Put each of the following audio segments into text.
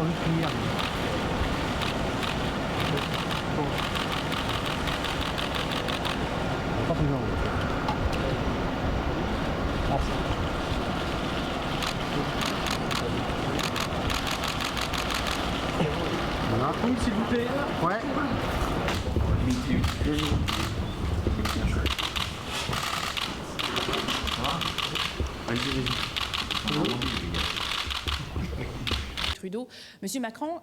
confiant. Pas plus long. Merci. Voilà. Donc, s'il vous plaît. Ouais. Trudeau. Monsieur Macron,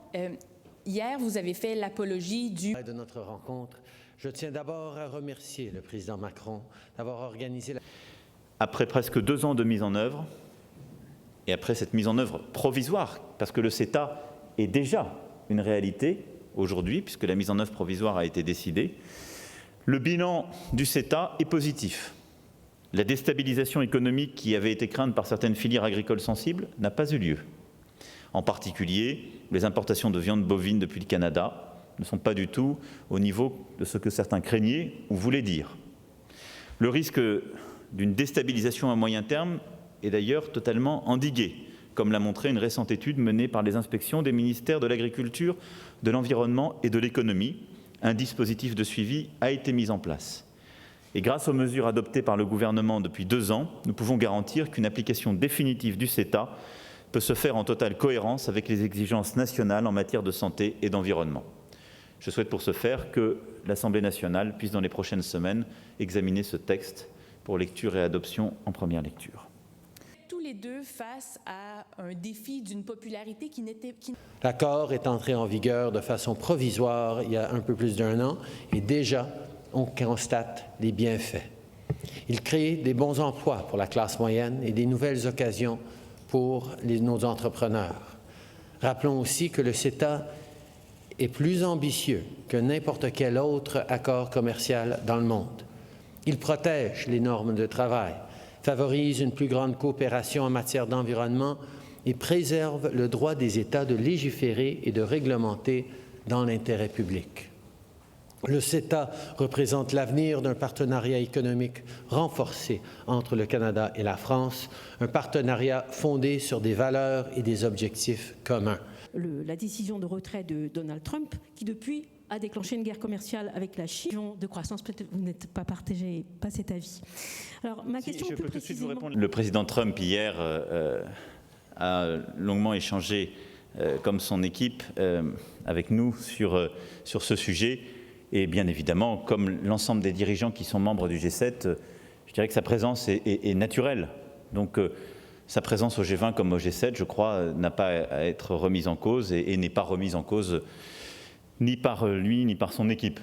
hier, vous avez fait l'apologie de notre rencontre. Je tiens d'abord à remercier le président Macron d'avoir organisé la... Après presque 2 ans de mise en œuvre, et après cette mise en œuvre provisoire, parce que le CETA est déjà une réalité aujourd'hui, puisque la mise en œuvre provisoire a été décidée, le bilan du CETA est positif. La déstabilisation économique qui avait été crainte par certaines filières agricoles sensibles n'a pas eu lieu. En particulier, les importations de viande bovine depuis le Canada ne sont pas du tout au niveau de ce que certains craignaient ou voulaient dire. Le risque d'une déstabilisation à moyen terme est d'ailleurs totalement endigué, comme l'a montré une récente étude menée par les inspections des ministères de l'Agriculture, de l'Environnement et de l'Économie. Un dispositif de suivi a été mis en place. Et grâce aux mesures adoptées par le gouvernement depuis 2 ans, nous pouvons garantir qu'une application définitive du CETA peut se faire en totale cohérence avec les exigences nationales en matière de santé et d'environnement. Je souhaite pour ce faire que l'Assemblée nationale puisse dans les prochaines semaines examiner ce texte pour lecture et adoption en première lecture. tous les deux face à un défi d'une popularité qui n'était... L'accord est entré en vigueur de façon provisoire il y a un peu plus d'1 an et déjà on constate les bienfaits. Il crée des bons emplois pour la classe moyenne et des nouvelles occasions pour nos entrepreneurs. Rappelons aussi que le CETA est plus ambitieux que n'importe quel autre accord commercial dans le monde. Il protège les normes de travail, favorise une plus grande coopération en matière d'environnement et préserve le droit des États de légiférer et de réglementer dans l'intérêt public. Le CETA représente l'avenir d'un partenariat économique renforcé entre le Canada et la France, un partenariat fondé sur des valeurs et des objectifs communs. La décision de retrait de Donald Trump, qui depuis a déclenché une guerre commerciale avec la Chine de croissance. Peut-être vous n'êtes pas partagé pas cet avis. Alors ma question je plus peux tout de suite vous précisément... répondre. Le président Trump hier a longuement échangé, comme son équipe, avec nous sur ce sujet. Et bien évidemment, comme l'ensemble des dirigeants qui sont membres du G7, je dirais que sa présence est naturelle. Donc sa présence au G20 comme au G7, je crois, n'a pas à être remise en cause et n'est pas remise en cause ni par lui ni par son équipe.